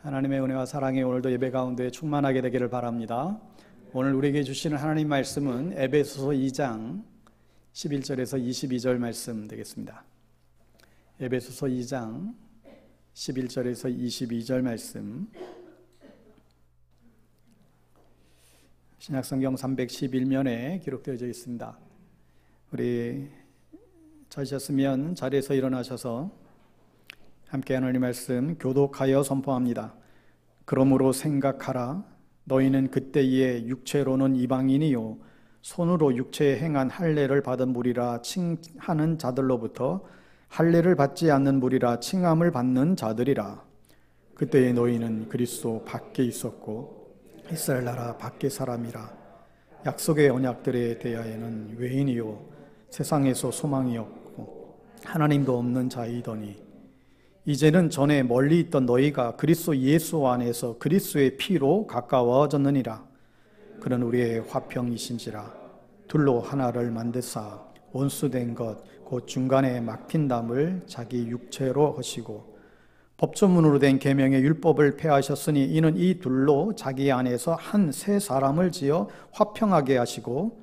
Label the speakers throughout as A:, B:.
A: 하나님의 은혜와 사랑이 오늘도 예배 가운데 충만하게 되기를 바랍니다. 오늘 우리에게 주시는 하나님 말씀은 에베소서 2장 11절에서 22절 말씀 되겠습니다. 에베소서 2장 11절에서 22절 말씀, 신약성경 311면에 기록되어 있습니다. 우리 찾으셨으면 자리에서 일어나셔서 함께 하나님 말씀 교독하여 선포합니다. 그러므로 생각하라. 너희는 그때에 육체로는 이방인이요 손으로 육체에 행한 할례를 받은 무리라 칭하는 자들로부터 할례를 받지 않는 무리라 칭함을 받는 자들이라. 그때에 너희는 그리스도 밖에 있었고 이스라엘 나라 밖의 사람이라. 약속의 언약들에 대하여는 외인이요 세상에서 소망이 없고 하나님도 없는 자이더니 이제는 전에 멀리 있던 너희가 그리스도 예수 안에서 그리스도의 피로 가까워졌느니라. 그는 우리의 화평이신지라. 둘로 하나를 만드사 원수된 것 곧 중간에 막힌 담을 자기 육체로 하시고 법조문으로 된 계명의 율법을 폐하셨으니 이는 이 둘로 자기 안에서 한 새 사람을 지어 화평하게 하시고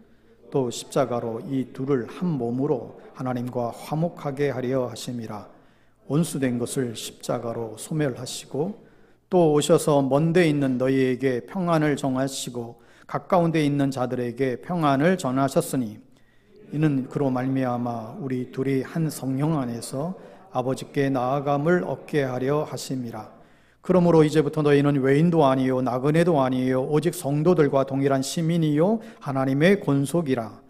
A: 또 십자가로 이 둘을 한 몸으로 하나님과 화목하게 하려 하심이라. 원수된 것을 십자가로 소멸하시고 또 오셔서 먼데 있는 너희에게 평안을 정하시고 가까운 데 있는 자들에게 평안을 전하셨으니 이는 그로 말미암아 우리 둘이 한 성령 안에서 아버지께 나아감을 얻게 하려 하심이라. 그러므로 이제부터 너희는 외인도 아니요 나그네도 아니요 오직 성도들과 동일한 시민이요 하나님의 권속이라.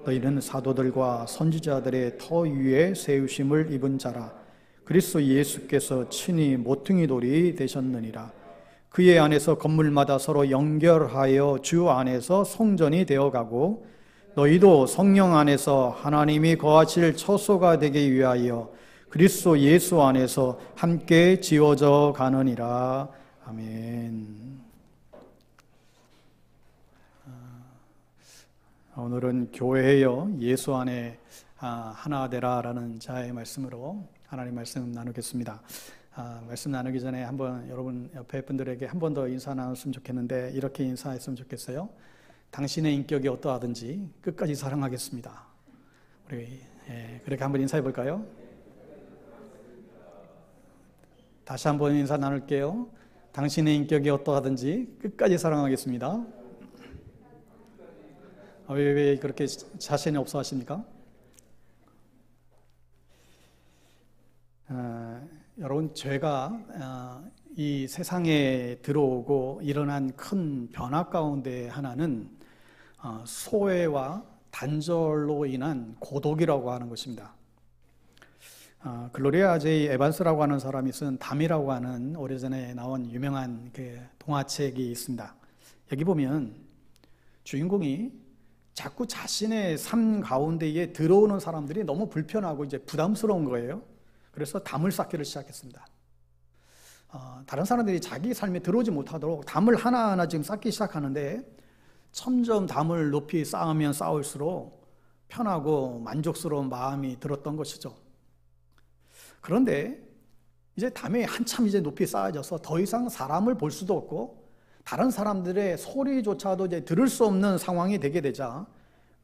A: 너희는 사도들과 선지자들의 터 위에 세우심을 입은 자라. 그리스도 예수께서 친히 모퉁이 돌이 되셨느니라. 그의 안에서 건물마다 서로 연결하여 주 안에서 성전이 되어가고 너희도 성령 안에서 하나님이 거하실 처소가 되기 위하여 그리스도 예수 안에서 함께 지어져 가느니라. 아멘. 오늘은 교회여 예수 안에 하나 되라라는 자의 말씀으로 하나님 말씀 나누겠습니다. 말씀 나누기 전에 한번 여러분 옆에 분들에게 한 번 더 인사 나눴으면 좋겠는데 이렇게 인사했으면 좋겠어요. 당신의 인격이 어떠하든지 끝까지 사랑하겠습니다. 우리 그렇게 한번 인사해 볼까요? 다시 한번 인사 나눌게요. 당신의 인격이 어떠하든지 끝까지 사랑하겠습니다. 왜 그렇게 자신이 없어 하십니까? 여러분, 죄가 이 세상에 들어오고 일어난 큰 변화 가운데 하나는 소외와 단절로 인한 고독이라고 하는 것입니다. 글로리아 제이 에반스라고 하는 사람이 쓴 담이라고 하는 오래전에 나온 유명한 그 동화책이 있습니다. 여기 보면 주인공이 자꾸 자신의 삶 가운데에 들어오는 사람들이 너무 불편하고 이제 부담스러운 거예요. 그래서 담을 쌓기를 시작했습니다. 다른 사람들이 자기 삶에 들어오지 못하도록 담을 하나하나 지금 쌓기 시작하는데 점점 담을 높이 쌓으면 쌓을수록 편하고 만족스러운 마음이 들었던 것이죠. 그런데 이제 담이 한참 이제 높이 쌓아져서 더 이상 사람을 볼 수도 없고 다른 사람들의 소리조차도 이제 들을 수 없는 상황이 되게 되자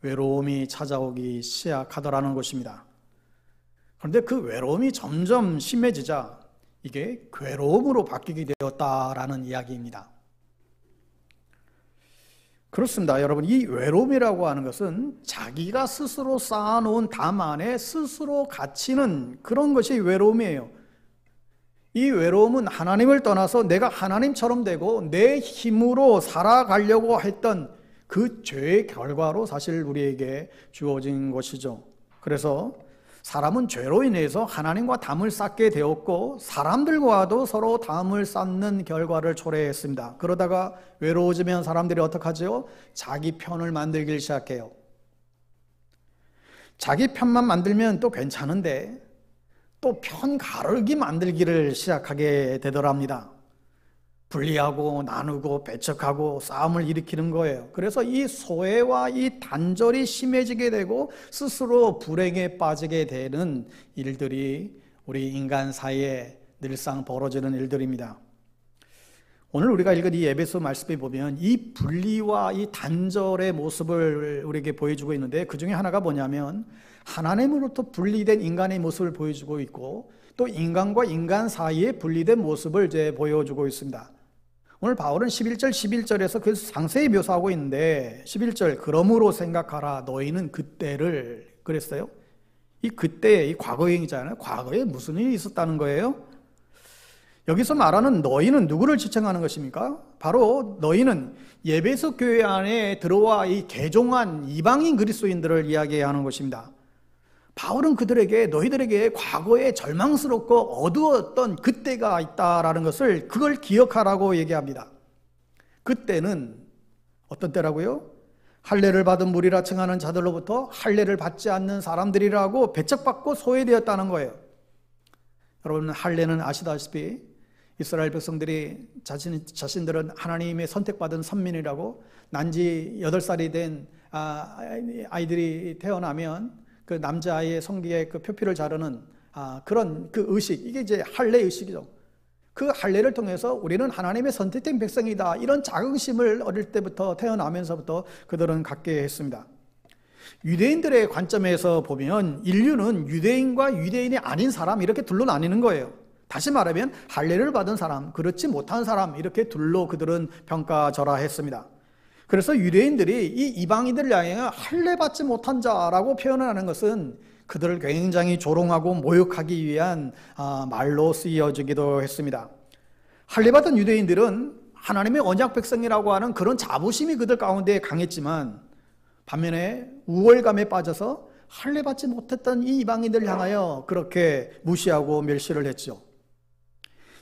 A: 외로움이 찾아오기 시작하더라는 것입니다. 그런데 그 외로움이 점점 심해지자 이게 괴로움으로 바뀌게 되었다라는 이야기입니다. 그렇습니다. 여러분, 이 외로움이라고 하는 것은 자기가 스스로 쌓아놓은 담 안에 스스로 갇히는 그런 것이 외로움이에요. 이 외로움은 하나님을 떠나서 내가 하나님처럼 되고 내 힘으로 살아가려고 했던 그 죄의 결과로 사실 우리에게 주어진 것이죠. 그래서 사람은 죄로 인해서 하나님과 담을 쌓게 되었고 사람들과도 서로 담을 쌓는 결과를 초래했습니다. 그러다가 외로워지면 사람들이 어떻게 하죠? 자기 편을 만들기 시작해요. 자기 편만 만들면 또 괜찮은데 또 편 가르기 만들기를 시작하게 되더랍니다. 분리하고 나누고 배척하고 싸움을 일으키는 거예요. 그래서 이 소외와 이 단절이 심해지게 되고 스스로 불행에 빠지게 되는 일들이 우리 인간 사이에 늘상 벌어지는 일들입니다. 오늘 우리가 읽은 이 에베소 말씀에 보면 이 분리와 이 단절의 모습을 우리에게 보여주고 있는데, 그 중에 하나가 뭐냐면 하나님으로부터 분리된 인간의 모습을 보여주고 있고, 또 인간과 인간 사이에 분리된 모습을 이제 보여주고 있습니다. 오늘 바울은 11절 11절에서 그 상세히 묘사하고 있는데, 11절 그러므로 생각하라 너희는 그때를 그랬어요. 이 그때, 이 과거형이잖아요. 과거에 무슨 일이 있었다는 거예요? 여기서 말하는 너희는 누구를 지칭하는 것입니까? 바로 너희는 에베소 교회 안에 들어와 이 개종한 이방인 그리스도인들을 이야기하는 것입니다. 바울은 그들에게, 너희들에게 과거에 절망스럽고 어두웠던 그때가 있다라는 것을, 그걸 기억하라고 얘기합니다. 그때는 어떤 때라고요? 할례를 받은 무리라 칭하는 자들로부터 할례를 받지 않는 사람들이라고 배척받고 소외되었다는 거예요. 여러분, 할례는 아시다시피 이스라엘 백성들이 자신들은 하나님의 선택받은 선민이라고, 난지 8살이 된 아이들이 태어나면 그 남자아이의 성기에 그 표피를 자르는 그런 그 의식, 이게 이제 할례 의식이죠. 그 할례를 통해서 우리는 하나님의 선택된 백성이다, 이런 자긍심을 어릴 때부터, 태어나면서부터 그들은 갖게 했습니다. 유대인들의 관점에서 보면 인류는 유대인과 유대인이 아닌 사람, 이렇게 둘로 나뉘는 거예요. 다시 말하면 할례를 받은 사람, 그렇지 못한 사람, 이렇게 둘로 그들은 평가절하했습니다. 그래서 유대인들이 이 이방인들을 향해 할례 받지 못한 자라고 표현하는 것은 그들을 굉장히 조롱하고 모욕하기 위한 말로 쓰여지기도 했습니다. 할례 받은 유대인들은 하나님의 언약 백성이라고 하는 그런 자부심이 그들 가운데 강했지만, 반면에 우월감에 빠져서 할례 받지 못했던 이 이방인들을 향하여 그렇게 무시하고 멸시를 했죠.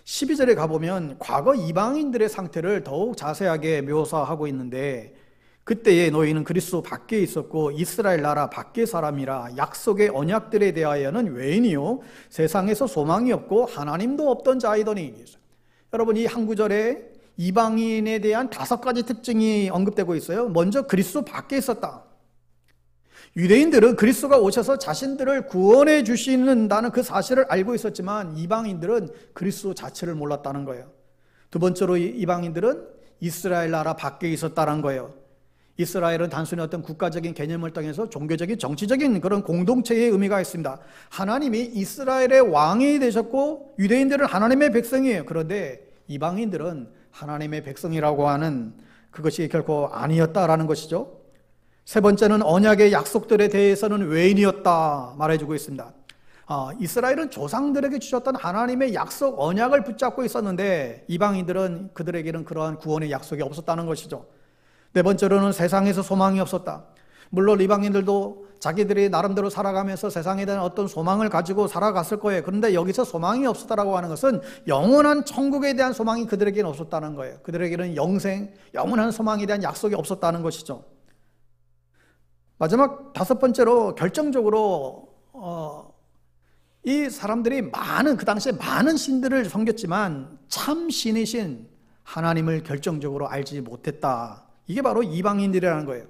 A: 12절에 가보면 과거 이방인들의 상태를 더욱 자세하게 묘사하고 있는데, 그때에 너희는 그리스도 밖에 있었고 이스라엘 나라 밖의 사람이라 약속의 언약들에 대하여는 외인이요 세상에서 소망이 없고 하나님도 없던 자이더니. 여러분, 이 한 구절에 이방인에 대한 5가지 특징이 언급되고 있어요. 먼저 그리스도 밖에 있었다. 유대인들은 그리스도가 오셔서 자신들을 구원해 주시는다는 그 사실을 알고 있었지만, 이방인들은 그리스도 자체를 몰랐다는 거예요. 두 번째로 이방인들은 이스라엘 나라 밖에 있었다는 거예요. 이스라엘은 단순히 어떤 국가적인 개념을 통해서 종교적인, 정치적인 그런 공동체의 의미가 있습니다. 하나님이 이스라엘의 왕이 되셨고 유대인들은 하나님의 백성이에요. 그런데 이방인들은 하나님의 백성이라고 하는 그것이 결코 아니었다라는 것이죠. 세 번째는 언약의 약속들에 대해서는 외인이었다 말해주고 있습니다. 이스라엘은 조상들에게 주셨던 하나님의 약속, 언약을 붙잡고 있었는데 이방인들은, 그들에게는 그러한 구원의 약속이 없었다는 것이죠. 네 번째로는 세상에서 소망이 없었다. 물론 이방인들도 자기들이 나름대로 살아가면서 세상에 대한 어떤 소망을 가지고 살아갔을 거예요. 그런데 여기서 소망이 없었다라고 하는 것은 영원한 천국에 대한 소망이 그들에게는 없었다는 거예요. 그들에게는 영생, 영원한 소망에 대한 약속이 없었다는 것이죠. 마지막 5번째로, 결정적으로 이 사람들이 그 당시에 많은 신들을 섬겼지만 참 신이신 하나님을 결정적으로 알지 못했다. 이게 바로 이방인들이라는 거예요.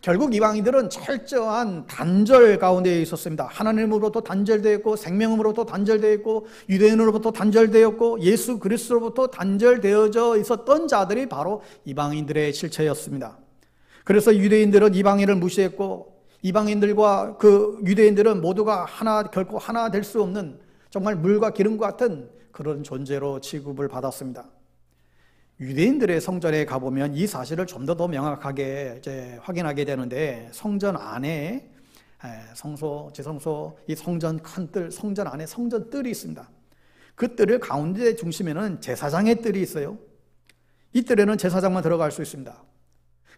A: 결국 이방인들은 철저한 단절 가운데 있었습니다. 하나님으로부터 단절되었고, 생명으로부터 단절되었고, 유대인으로부터 단절되었고, 예수 그리스도로부터 단절되어져 있었던 자들이 바로 이방인들의 실체였습니다. 그래서 유대인들은 이방인을 무시했고, 이방인들과 그 유대인들은 모두가 결코 하나 될 수 없는 정말 물과 기름과 같은 그런 존재로 취급을 받았습니다. 유대인들의 성전에 가보면 이 사실을 좀 더 명확하게 이제 확인하게 되는데, 성전 안에 지성소, 이 성전 큰 뜰, 성전 안에 성전 뜰이 있습니다. 그 뜰을 가운데 중심에는 제사장의 뜰이 있어요. 이 뜰에는 제사장만 들어갈 수 있습니다.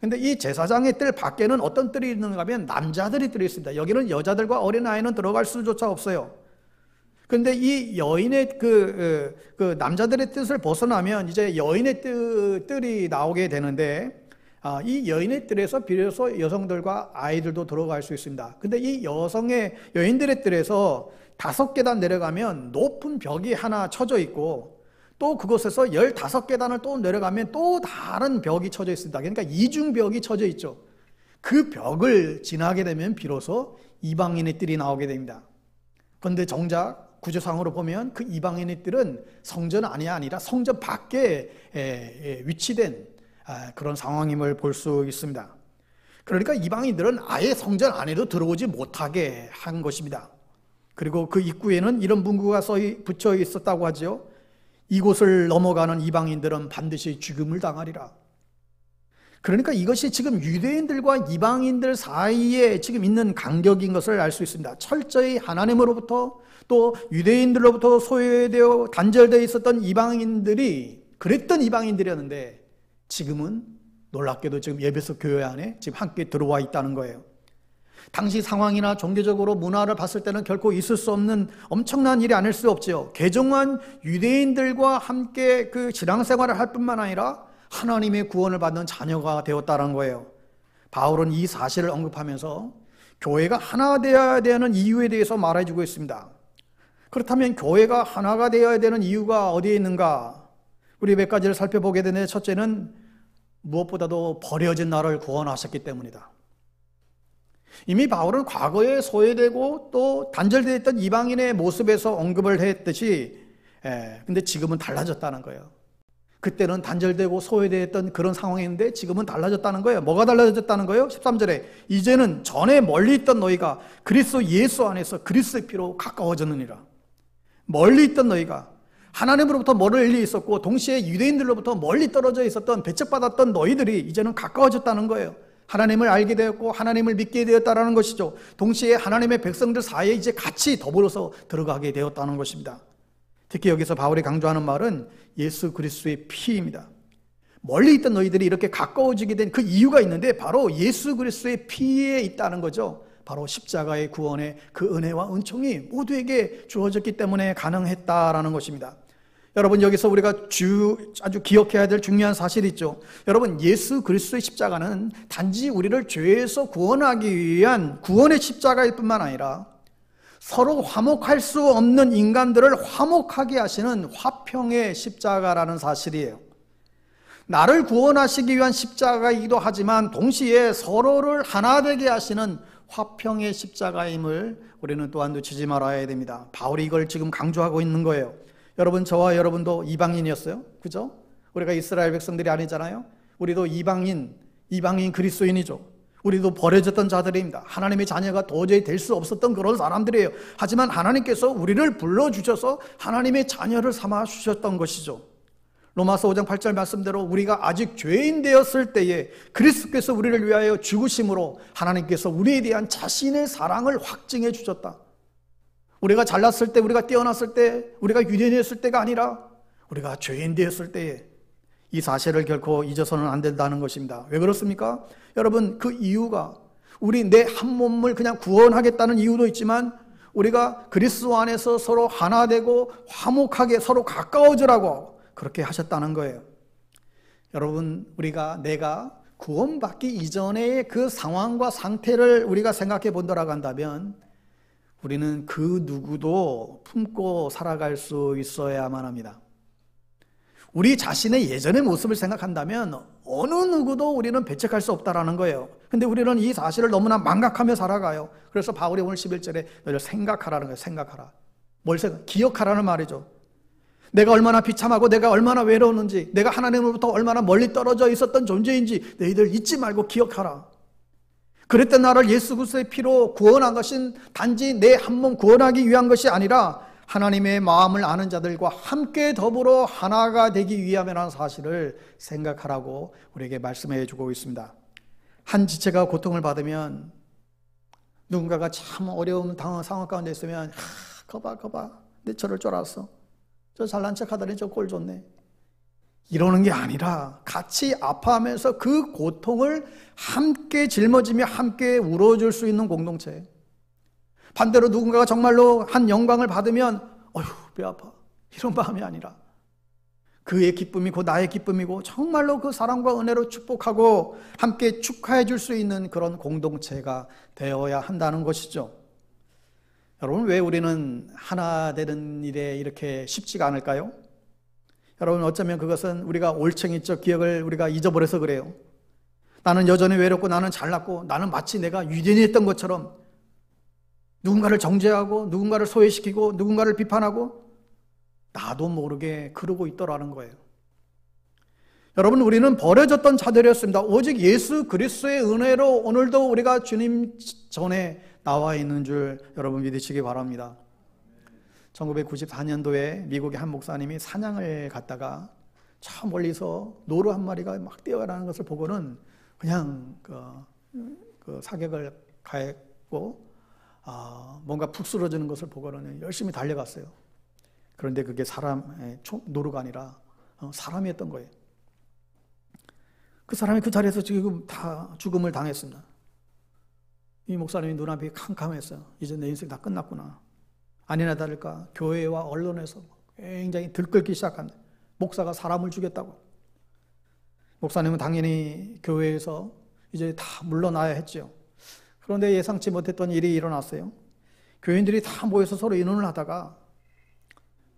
A: 근데 이 제사장의 뜰 밖에는 어떤 뜰이 있는가 하면 남자들이 뜰이 있습니다. 여기는 여자들과 어린아이는 들어갈 수조차 없어요. 그런데 이 여인의 그 남자들의 뜻을 벗어나면 이제 여인의 뜰이 나오게 되는데, 이 여인의 뜰에서 비로소 여성들과 아이들도 들어갈 수 있습니다. 근데 이 여인들의 뜰에서 5계단 내려가면 높은 벽이 하나 쳐져 있고, 또 그곳에서 15계단을 또 내려가면 또 다른 벽이 쳐져 있습니다. 그러니까 이중벽이 쳐져 있죠. 그 벽을 지나게 되면 비로소 이방인의 뜰이 나오게 됩니다. 그런데 정작 구조상으로 보면 그 이방인들은 성전 안이 아니라 성전 밖에 위치된 그런 상황임을 볼 수 있습니다. 그러니까 이방인들은 아예 성전 안에도 들어오지 못하게 한 것입니다. 그리고 그 입구에는 이런 문구가 붙여 있었다고 하죠. 이곳을 넘어가는 이방인들은 반드시 죽음을 당하리라. 그러니까 이것이 지금 유대인들과 이방인들 사이에 지금 있는 간격인 것을 알 수 있습니다. 철저히 하나님으로부터 또 유대인들로부터 소외되어 단절되어 있었던 이방인들이 그랬던 이방인들이었는데 지금은 놀랍게도 지금 에베소 교회 안에 지금 함께 들어와 있다는 거예요. 당시 상황이나 종교적으로 문화를 봤을 때는 결코 있을 수 없는 엄청난 일이 아닐 수 없죠. 개종한 유대인들과 함께 그 신앙생활을 할 뿐만 아니라 하나님의 구원을 받는 자녀가 되었다는 거예요. 바울은 이 사실을 언급하면서 교회가 하나 되어야 되는 이유에 대해서 말해주고 있습니다. 그렇다면 교회가 하나가 되어야 되는 이유가 어디에 있는가? 우리 몇 가지를 살펴보게 되는데, 첫째는 무엇보다도 버려진 나를 구원하셨기 때문이다. 이미 바울은 과거에 소외되고 또 단절되어 있던 이방인의 모습에서 언급을 했듯이 근데 지금은 달라졌다는 거예요. 그때는 단절되고 소외되었던 그런 상황인데 지금은 달라졌다는 거예요. 뭐가 달라졌다는 거예요? 13절에 이제는 전에 멀리 있던 너희가 그리스도 예수 안에서 그리스도의 피로 가까워졌느니라. 멀리 있던 너희가 하나님으로부터 멀리 있었고 동시에 유대인들로부터 멀리 떨어져 있었던 배척받았던 너희들이 이제는 가까워졌다는 거예요. 하나님을 알게 되었고 하나님을 믿게 되었다는 것이죠. 동시에 하나님의 백성들 사이에 이제 같이 더불어서 들어가게 되었다는 것입니다. 특히 여기서 바울이 강조하는 말은 예수 그리스도의 피입니다. 멀리 있던 너희들이 이렇게 가까워지게 된 그 이유가 있는데 바로 예수 그리스도의 피에 있다는 거죠. 바로 십자가의 구원의 그 은혜와 은총이 모두에게 주어졌기 때문에 가능했다라는 것입니다. 여러분, 여기서 우리가 아주 기억해야 될 중요한 사실이 있죠. 여러분, 예수 그리스도의 십자가는 단지 우리를 죄에서 구원하기 위한 구원의 십자가일 뿐만 아니라 서로 화목할 수 없는 인간들을 화목하게 하시는 화평의 십자가라는 사실이에요. 나를 구원하시기 위한 십자가이기도 하지만 동시에 서로를 하나 되게 하시는 화평의 십자가임을 우리는 또한 놓치지 말아야 됩니다. 바울이 이걸 지금 강조하고 있는 거예요. 여러분, 저와 여러분도 이방인이었어요. 그죠? 우리가 이스라엘 백성들이 아니잖아요. 우리도 이방인 그리스도인이죠. 우리도 버려졌던 자들입니다. 하나님의 자녀가 도저히 될 수 없었던 그런 사람들이에요. 하지만 하나님께서 우리를 불러주셔서 하나님의 자녀를 삼아 주셨던 것이죠. 로마서 5장 8절 말씀대로 우리가 아직 죄인 되었을 때에 그리스도께서 우리를 위하여 죽으심으로 하나님께서 우리에 대한 자신의 사랑을 확증해 주셨다. 우리가 잘났을 때, 우리가 뛰어났을 때, 우리가 유대인이었을 때가 아니라 우리가 죄인 되었을 때에 이 사실을 결코 잊어서는 안 된다는 것입니다. 왜 그렇습니까? 여러분, 그 이유가 우리 내 한 몸을 그냥 구원하겠다는 이유도 있지만 우리가 그리스도 안에서 서로 하나 되고 화목하게 서로 가까워지라고 그렇게 하셨다는 거예요. 여러분, 내가 구원받기 이전의 그 상황과 상태를 우리가 생각해 본다라고 한다면 우리는 그 누구도 품고 살아갈 수 있어야만 합니다. 우리 자신의 예전의 모습을 생각한다면 어느 누구도 우리는 배척할 수 없다라는 거예요. 근데 우리는 이 사실을 너무나 망각하며 살아가요. 그래서 바울이 오늘 11절에 너희를 생각하라는 거예요. 생각하라. 뭘 기억하라는 말이죠. 내가 얼마나 비참하고 내가 얼마나 외로웠는지, 내가 하나님으로부터 얼마나 멀리 떨어져 있었던 존재인지 너희들 잊지 말고 기억하라. 그랬던 나를 예수 그리스도의 피로 구원한 것은 단지 내 한 몸 구원하기 위한 것이 아니라 하나님의 마음을 아는 자들과 함께 더불어 하나가 되기 위함이라는 사실을 생각하라고 우리에게 말씀해 주고 있습니다. 한 지체가 고통을 받으면 누군가가 참 어려운 상황 가운데 있으면 거봐 내 저럴 줄 알았어. 저 잘난 척 하더니 저 꼴 좋네. 이러는 게 아니라 같이 아파하면서 그 고통을 함께 짊어지며 함께 울어줄 수 있는 공동체. 반대로 누군가가 정말로 한 영광을 받으면 어휴 배 아파 이런 마음이 아니라 그의 기쁨이 곧 나의 기쁨이고 정말로 그 사랑과 은혜로 축복하고 함께 축하해 줄 수 있는 그런 공동체가 되어야 한다는 것이죠. 여러분, 왜 우리는 하나 되는 일에 이렇게 쉽지가 않을까요? 여러분, 어쩌면 그것은 우리가 올챙이적 기억을 우리가 잊어버려서 그래요. 나는 여전히 외롭고 나는 잘났고 나는 마치 내가 유대인이었던 것처럼 누군가를 정죄하고 누군가를 소외시키고 누군가를 비판하고 나도 모르게 그러고 있더라는 거예요. 여러분, 우리는 버려졌던 자들이었습니다. 오직 예수 그리스도의 은혜로 오늘도 우리가 주님 전에 나와 있는 줄 여러분 믿으시기 바랍니다. 1994년도에 미국의 한 목사님이 사냥을 갔다가 저 멀리서 노루 한 마리가 막 뛰어가는 것을 보고는 그냥 그 사격을 가했고 뭔가 푹 쓰러지는 것을 보고는 열심히 달려갔어요. 그런데 그게 노루가 아니라 사람이었던 거예요. 그 사람이 그 자리에서 지금 다 죽음을 당했습니다. 이 목사님이 눈앞이 캄캄했어요. 이제 내 인생 다 끝났구나. 아니나 다를까 교회와 언론에서 굉장히 들끓기 시작합니다. 목사가 사람을 죽였다고. 목사님은 당연히 교회에서 이제 다 물러나야 했죠. 그런데 예상치 못했던 일이 일어났어요. 교인들이 다 모여서 서로 의논을 하다가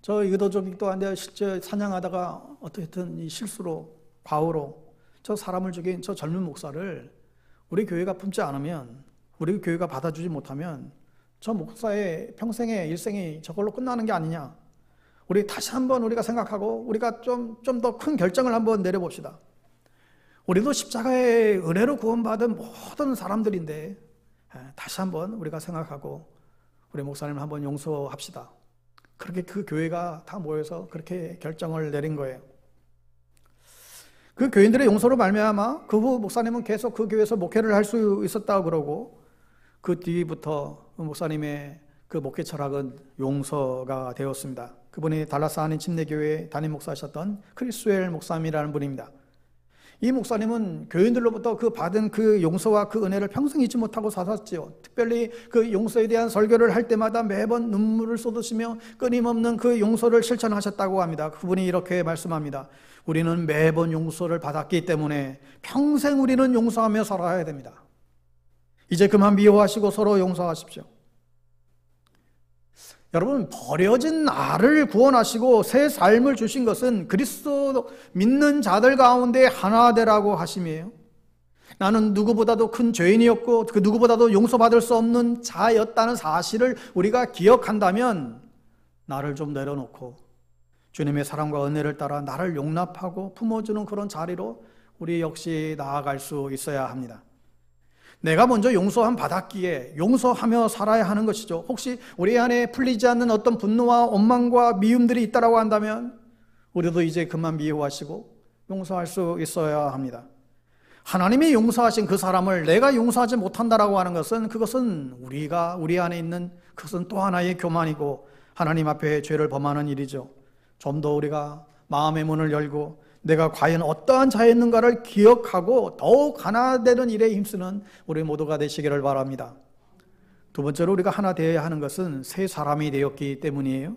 A: 저 의도적이기도 한데 실제 사냥하다가 어떻게든 이 실수로 과오로 저 사람을 죽인 저 젊은 목사를 우리 교회가 품지 않으면, 우리 교회가 받아주지 못하면 저 목사의 평생의 일생이 저걸로 끝나는 게 아니냐. 우리 다시 한번 우리가 생각하고 우리가 좀 더 큰 결정을 한번 내려봅시다. 우리도 십자가의 은혜로 구원받은 모든 사람들인데 다시 한번 우리가 생각하고 우리 목사님을 한번 용서합시다. 그렇게 그 교회가 다 모여서 그렇게 결정을 내린 거예요. 그 교인들의 용서로 말미암아 그 후 목사님은 계속 그 교회에서 목회를 할 수 있었다고 그러고, 그 뒤부터 목사님의 그 목회 철학은 용서가 되었습니다. 그분이 달라스 한인 침례교회 담임 목사셨던 크리스웰 목사님이라는 분입니다. 이 목사님은 교인들로부터 그 받은 그 용서와 그 은혜를 평생 잊지 못하고 사셨지요. 특별히 그 용서에 대한 설교를 할 때마다 매번 눈물을 쏟으시며 끊임없는 그 용서를 실천하셨다고 합니다. 그분이 이렇게 말씀합니다. 우리는 매번 용서를 받았기 때문에 평생 우리는 용서하며 살아야 됩니다. 이제 그만 미워하시고 서로 용서하십시오. 여러분, 버려진 나를 구원하시고 새 삶을 주신 것은 그리스도 믿는 자들 가운데 하나 되라고 하심이에요. 나는 누구보다도 큰 죄인이었고 그 누구보다도 용서받을 수 없는 자였다는 사실을 우리가 기억한다면 나를 좀 내려놓고 주님의 사랑과 은혜를 따라 나를 용납하고 품어주는 그런 자리로 우리 역시 나아갈 수 있어야 합니다. 내가 먼저 용서함 받았기에 용서하며 살아야 하는 것이죠. 혹시 우리 안에 풀리지 않는 어떤 분노와 원망과 미움들이 있다고 한다면 우리도 이제 그만 미워하시고 용서할 수 있어야 합니다. 하나님이 용서하신 그 사람을 내가 용서하지 못한다라고 하는 것은 그것은 우리 안에 있는 그것은 또 하나의 교만이고 하나님 앞에 죄를 범하는 일이죠. 좀 더 우리가 마음의 문을 열고 내가 과연 어떠한 자였는가를 기억하고 더욱 하나 되는 일에 힘쓰는 우리 모두가 되시기를 바랍니다. 두 번째로 우리가 하나 되어야 하는 것은 새 사람이 되었기 때문이에요.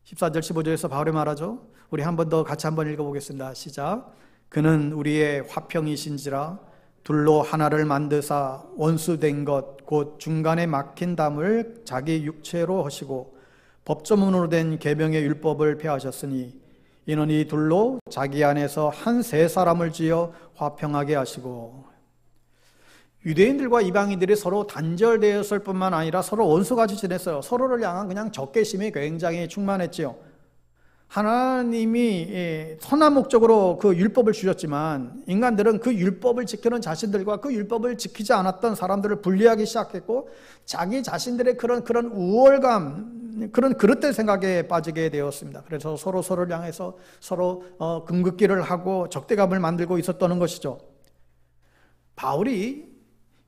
A: 14절 15절에서 바울이 말하죠. 우리 한 번 더 같이 한번 읽어보겠습니다. 시작. 그는 우리의 화평이신지라 둘로 하나를 만드사 원수된 것 곧 중간에 막힌 담을 자기 육체로 하시고 법조문으로 된 계명의 율법을 폐하셨으니 이는 이 둘로 자기 안에서 한 새 사람을 지어 화평하게 하시고. 유대인들과 이방인들이 서로 단절되었을 뿐만 아니라 서로 원수같이 지냈어요. 서로를 향한 그냥 적개심이 굉장히 충만했지요. 하나님이 선한 목적으로 그 율법을 주셨지만 인간들은 그 율법을 지키는 자신들과 그 율법을 지키지 않았던 사람들을 분리하기 시작했고 자기 자신들의 그런 우월감, 그런 그릇된 생각에 빠지게 되었습니다. 그래서 서로를 향해서 서로 금긋기를 하고 적대감을 만들고 있었다는 것이죠. 바울이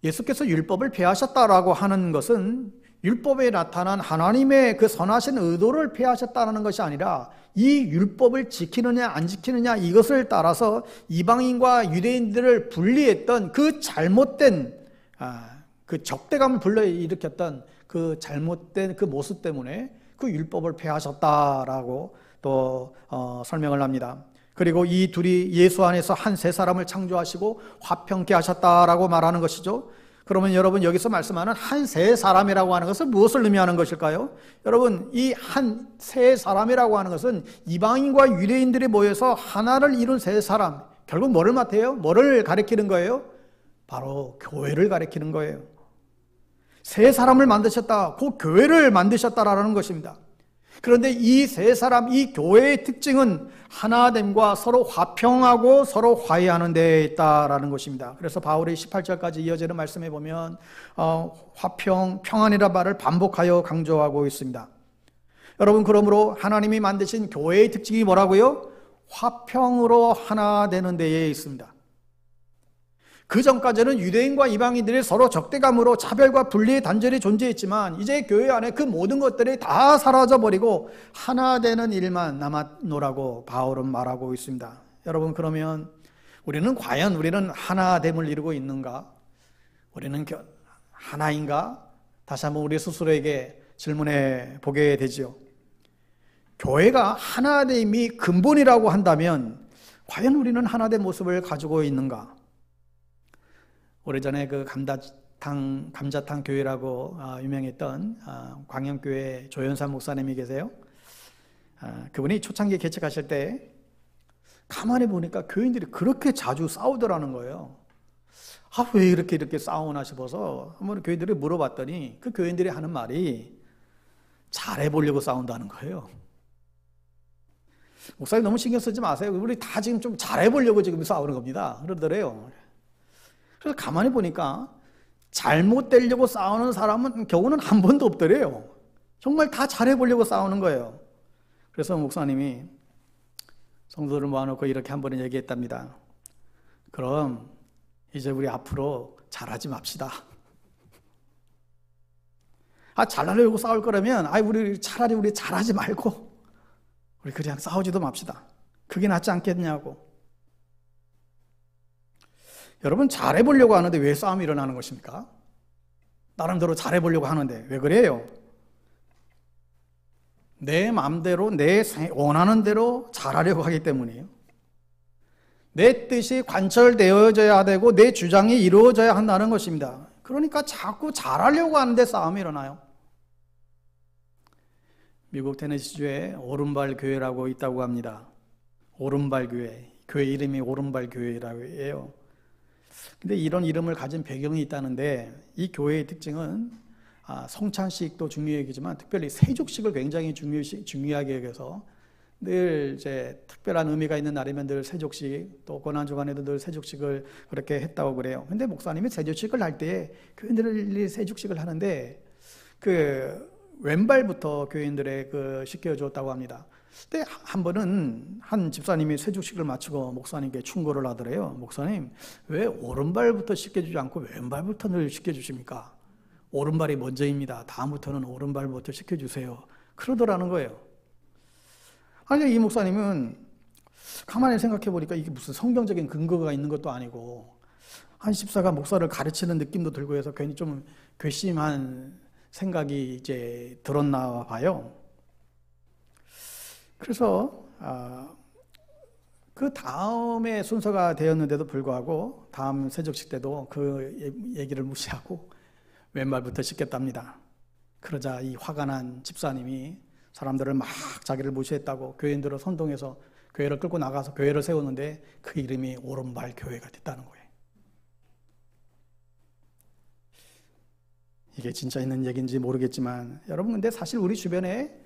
A: 예수께서 율법을 폐하셨다라고 하는 것은 율법에 나타난 하나님의 그 선하신 의도를 폐하셨다는 것이 아니라 이 율법을 지키느냐 안 지키느냐 이것을 따라서 이방인과 유대인들을 분리했던 그 잘못된 그 적대감을 불러일으켰던 그 잘못된 그 모습 때문에 그 율법을 폐하셨다라고 또 설명을 합니다. 그리고 이 둘이 예수 안에서 한 새 사람을 창조하시고 화평케 하셨다라고 말하는 것이죠. 그러면 여러분 여기서 말씀하는 한 새 사람이라고 하는 것은 무엇을 의미하는 것일까요? 여러분 이 한 새 사람이라고 하는 것은 이방인과 유대인들이 모여서 하나를 이룬 새 사람, 결국 뭐를 맡아요? 뭐를 가리키는 거예요? 바로 교회를 가리키는 거예요. 세 사람을 만드셨다. 그 교회를 만드셨다라는 것입니다. 그런데 이 세 사람, 이 교회의 특징은 하나됨과 서로 화평하고 서로 화해하는 데에 있다라는 것입니다. 그래서 바울이 18절까지 이어지는 말씀에 보면 화평, 평안이라 말을 반복하여 강조하고 있습니다. 여러분, 그러므로 하나님이 만드신 교회의 특징이 뭐라고요? 화평으로 하나 되는 데에 있습니다. 그 전까지는 유대인과 이방인들이 서로 적대감으로 차별과 분리의 단절이 존재했지만 이제 교회 안에 그 모든 것들이 다 사라져버리고 하나 되는 일만 남았노라고 바울은 말하고 있습니다. 여러분, 그러면 과연 우리는 하나됨을 이루고 있는가? 우리는 하나인가? 다시 한번 우리 스스로에게 질문해 보게 되지요. 교회가 하나됨이 근본이라고 한다면 과연 우리는 하나된 모습을 가지고 있는가? 오래전에 그 감자탕 교회라고 유명했던 광영교회 조연산 목사님이 계세요. 그분이 초창기 개척하실 때 가만히 보니까 교인들이 그렇게 자주 싸우더라는 거예요. 왜 이렇게 싸우나 싶어서 한번 교인들이 물어봤더니 그 교인들이 하는 말이 잘해보려고 싸운다는 거예요. 목사님 너무 신경 쓰지 마세요. 우리 다 지금 좀 잘해보려고 지금 싸우는 겁니다. 그러더래요. 그래서 가만히 보니까 잘못되려고 싸우는 사람은 경우는 한 번도 없더래요. 정말 다 잘해보려고 싸우는 거예요. 그래서 목사님이 성도를 모아놓고 이렇게 한 번은 얘기했답니다. 그럼 이제 우리 앞으로 잘하지 맙시다. 잘하려고 싸울 거라면 차라리 우리 잘하지 말고 우리 그냥 싸우지도 맙시다. 그게 낫지 않겠냐고. 여러분, 잘해보려고 하는데 왜 싸움이 일어나는 것입니까? 나름대로 잘해보려고 하는데 왜 그래요? 내 마음대로 내 원하는 대로 잘하려고 하기 때문이에요. 내 뜻이 관철되어져야 되고 내 주장이 이루어져야 한다는 것입니다. 그러니까 자꾸 잘하려고 하는데 싸움이 일어나요. 미국 테네시주에 오른발 교회라고 있다고 합니다. 오른발 교회, 교회 이름이 오른발 교회라고 해요. 근데 이런 이름을 가진 배경이 있다는데 이 교회의 특징은 성찬식도 중요하겠지만 특별히 세족식을 굉장히 중요하게 여겨서 늘 이제 특별한 의미가 있는 날이면 늘 세족식, 또 고난주간에도 늘 세족식을 그렇게 했다고 그래요. 근데 목사님이 세족식을 할 때 교인들이 세족식을 하는데 그 왼발부터 교인들의 시켜줬다고 합니다. 근데 한 번은 한 집사님이 세족식을 마치고 목사님께 충고를 하더래요. 목사님, 왜 오른발부터 씻겨주지 않고 왼발부터 늘 씻겨주십니까? 오른발이 먼저입니다. 다음부터는 오른발부터 씻겨주세요. 그러더라는 거예요. 아니, 이 목사님은 가만히 생각해 보니까 이게 무슨 성경적인 근거가 있는 것도 아니고 한 집사가 목사를 가르치는 느낌도 들고 해서 괜히 좀 괘씸한 생각이 이제 들었나 봐요. 그래서 그 다음에 순서가 되었는데도 불구하고 다음 세족식 때도 그 얘기를 무시하고 왼발부터 씻겼답니다. 그러자 이 화가 난 집사님이 사람들을 막 자기를 무시했다고 교인들을 선동해서 교회를 끌고 나가서 교회를 세우는데 그 이름이 오른발 교회가 됐다는 거예요. 이게 진짜 있는 얘기인지 모르겠지만 여러분, 근데 사실 우리 주변에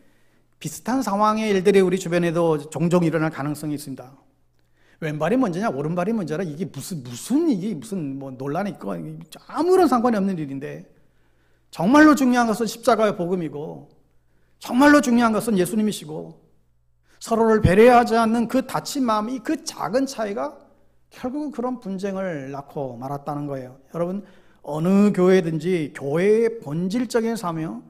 A: 비슷한 상황의 일들이 우리 주변에도 종종 일어날 가능성이 있습니다. 왼발이 먼저냐 오른발이 먼저냐 이게 무슨 뭐 논란이 있고 아무런 상관이 없는 일인데 정말로 중요한 것은 십자가의 복음이고 정말로 중요한 것은 예수님이시고 서로를 배려하지 않는 그 다친 마음이 그 작은 차이가 결국은 그런 분쟁을 낳고 말았다는 거예요. 여러분, 어느 교회든지 교회의 본질적인 사명,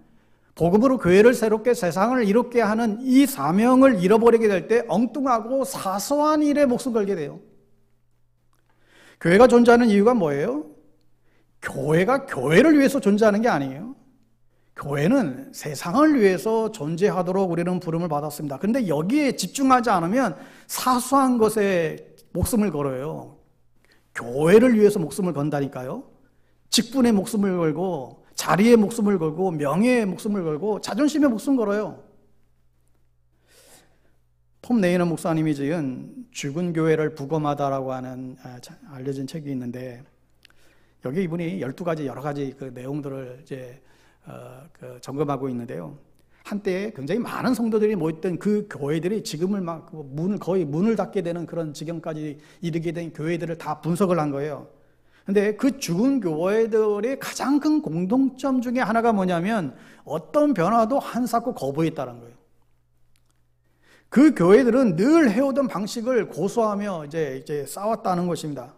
A: 복음으로 교회를 새롭게 세상을 이롭게 하는 이 사명을 잃어버리게 될 때 엉뚱하고 사소한 일에 목숨 걸게 돼요. 교회가 존재하는 이유가 뭐예요? 교회가 교회를 위해서 존재하는 게 아니에요. 교회는 세상을 위해서 존재하도록 우리는 부름을 받았습니다. 그런데 여기에 집중하지 않으면 사소한 것에 목숨을 걸어요. 교회를 위해서 목숨을 건다니까요. 직분에 목숨을 걸고 자리에 목숨을 걸고 명예에 목숨을 걸고 자존심에 목숨 걸어요. 톰 네이너 목사님이 지은 죽은 교회를 부검하다라고 하는 알려진 책이 있는데 여기 이분이 12가지 여러 가지 그 내용들을 이제 점검하고 있는데요. 한때 굉장히 많은 성도들이 모였던 그 교회들이 지금을 막 거의 문을 닫게 되는 그런 지경까지 이르게 된 교회들을 다 분석을 한 거예요. 근데 그 죽은 교회들의 가장 큰 공통점 중에 하나가 뭐냐면 어떤 변화도 한사코 거부했다는 거예요. 그 교회들은 늘 해오던 방식을 고수하며 이제 싸웠다는 것입니다.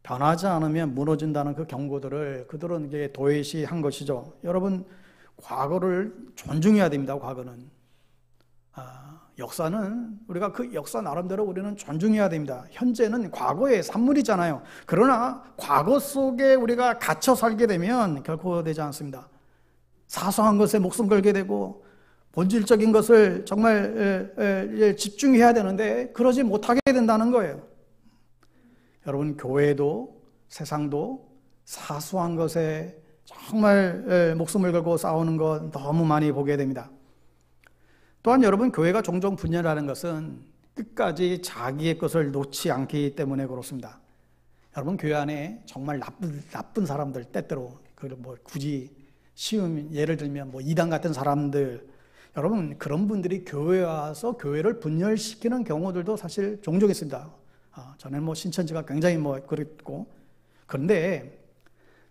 A: 변하지 않으면 무너진다는 그 경고들을 그들은 이제 도외시한 것이죠. 여러분, 과거를 존중해야 됩니다. 과거는 역사는 우리가 그 역사 나름대로 우리는 존중해야 됩니다. 현재는 과거의 산물이잖아요. 그러나 과거 속에 우리가 갇혀 살게 되면 결코 되지 않습니다. 사소한 것에 목숨 걸게 되고 본질적인 것을 정말 집중해야 되는데 그러지 못하게 된다는 거예요. 여러분, 교회도 세상도 사소한 것에 정말 목숨을 걸고 싸우는 것 너무 많이 보게 됩니다. 또한 여러분, 교회가 종종 분열하는 것은 끝까지 자기의 것을 놓지 않기 때문에 그렇습니다. 여러분, 교회 안에 정말 나쁜 사람들, 때때로 굳이 쉬운 예를 들면 이단 같은 사람들, 여러분, 그런 분들이 교회에 와서 교회를 분열시키는 경우들도 사실 종종 있습니다. 전에는 신천지가 굉장히 그랬고, 그런데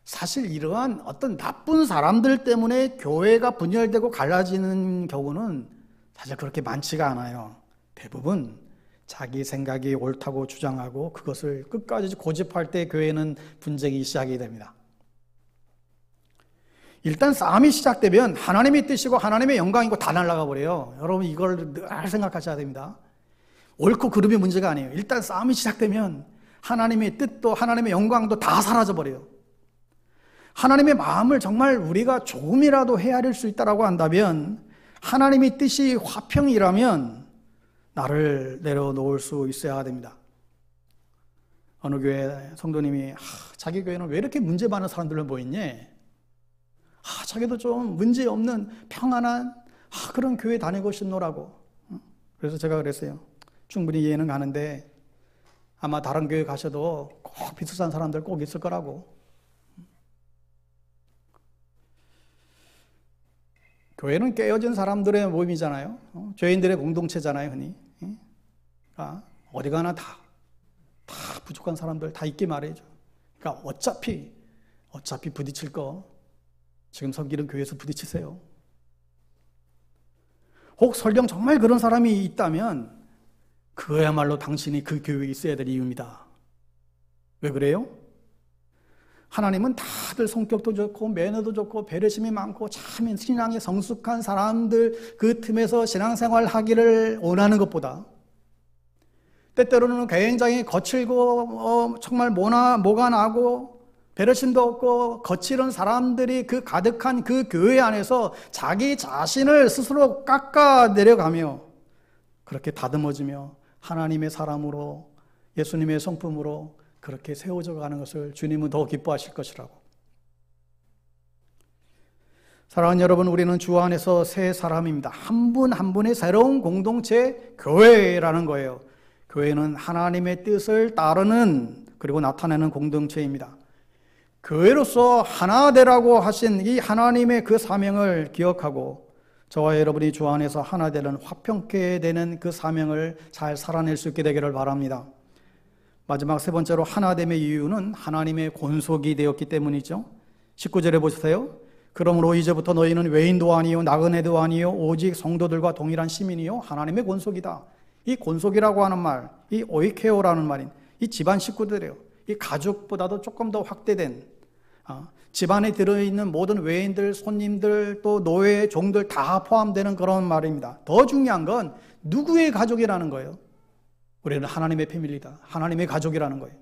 A: 사실 이러한 어떤 나쁜 사람들 때문에 교회가 분열되고 갈라지는 경우는 사실 그렇게 많지가 않아요. 대부분 자기 생각이 옳다고 주장하고 그것을 끝까지 고집할 때 교회는 분쟁이 시작이 됩니다. 일단 싸움이 시작되면 하나님의 뜻이고 하나님의 영광이고 다 날아가 버려요. 여러분, 이걸 늘 생각하셔야 됩니다. 옳고 그름이 문제가 아니에요. 일단 싸움이 시작되면 하나님의 뜻도 하나님의 영광도 다 사라져 버려요. 하나님의 마음을 정말 우리가 조금이라도 헤아릴 수 있다라고 한다면, 하나님의 뜻이 화평이라면 나를 내려놓을 수 있어야 됩니다. 어느 교회 성도님이 자기 교회는 왜 이렇게 문제 많은 사람들로 모였니? 자기도 좀 문제 없는 평안한 그런 교회 다니고 싶노라고. 그래서 제가 그랬어요. 충분히 이해는 가는데 아마 다른 교회 가셔도 꼭 비슷한 사람들 꼭 있을 거라고. 교회는 깨어진 사람들의 모임이잖아요. 죄인들의 공동체잖아요, 흔히. 그러니까 어디 가나 다 부족한 사람들 다 있기 마련이죠. 그러니까 어차피 부딪힐 거 지금 섬기는 교회에서 부딪히세요. 혹 설령 정말 그런 사람이 있다면 그야말로 당신이 그 교회에 있어야 될 이유입니다. 왜 그래요? 하나님은 다들 성격도 좋고 매너도 좋고 배려심이 많고 참 신앙이 성숙한 사람들 그 틈에서 신앙생활 하기를 원하는 것보다 때때로는 굉장히 거칠고 정말 뭐가 나고 배려심도 없고 거칠은 사람들이 그 가득한 그 교회 안에서 자기 자신을 스스로 깎아 내려가며 그렇게 다듬어지며 하나님의 사람으로 예수님의 성품으로 그렇게 세워져 가는 것을 주님은 더 기뻐하실 것이라고. 사랑하는 여러분, 우리는 주 안에서 새 사람입니다. 한 분 한 분의 새로운 공동체 교회라는 거예요. 교회는 하나님의 뜻을 따르는 그리고 나타내는 공동체입니다. 교회로서 하나 되라고 하신 이 하나님의 그 사명을 기억하고 저와 여러분이 주 안에서 하나 되는 화평케 되는 그 사명을 잘 살아낼 수 있게 되기를 바랍니다. 마지막 세 번째로 하나됨의 이유는 하나님의 권속이 되었기 때문이죠. 19절에 보세요. 그러므로 이제부터 너희는 외인도 아니요 나그네도 아니요 오직 성도들과 동일한 시민이요 하나님의 권속이다. 이 권속이라고 하는 말, 이 오이케오라는 말인 이 집안 식구들이에요. 이 가족보다도 조금 더 확대된 집안에 들어있는 모든 외인들, 손님들, 또 노예, 종들 다 포함되는 그런 말입니다. 더 중요한 건 누구의 가족이라는 거예요. 우리는 하나님의 패밀리다. 하나님의 가족이라는 거예요.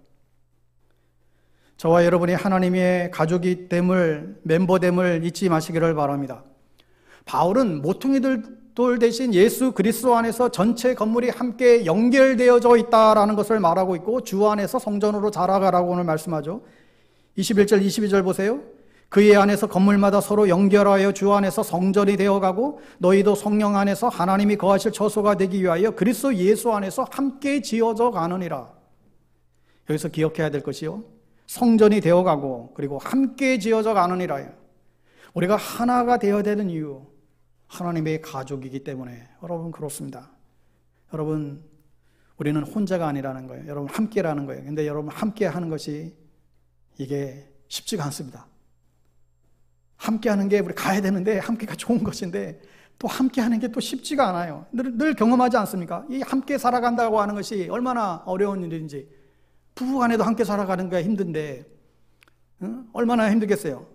A: 저와 여러분이 하나님의 가족이 됨을, 멤버됨을 잊지 마시기를 바랍니다. 바울은 모퉁이들 대신 예수 그리스도 안에서 전체 건물이 함께 연결되어져 있다라는 것을 말하고 있고 주 안에서 성전으로 자라가라고 오늘 말씀하죠. 21절, 22절 보세요. 그의 안에서 건물마다 서로 연결하여 주 안에서 성전이 되어가고 너희도 성령 안에서 하나님이 거하실 처소가 되기 위하여 그리스도 예수 안에서 함께 지어져 가느니라. 여기서 기억해야 될 것이요. 성전이 되어가고 그리고 함께 지어져 가느니라. 우리가 하나가 되어야 되는 이유, 하나님의 가족이기 때문에. 여러분, 그렇습니다. 여러분, 우리는 혼자가 아니라는 거예요. 여러분, 함께라는 거예요. 근데 여러분, 함께 하는 것이 이게 쉽지가 않습니다. 함께 하는 게 우리 가야 되는데, 함께가 좋은 것인데 또 함께 하는 게 또 쉽지가 않아요. 늘 경험하지 않습니까? 이 함께 살아간다고 하는 것이 얼마나 어려운 일인지. 부부간에도 함께 살아가는 게 힘든데 얼마나 힘들겠어요.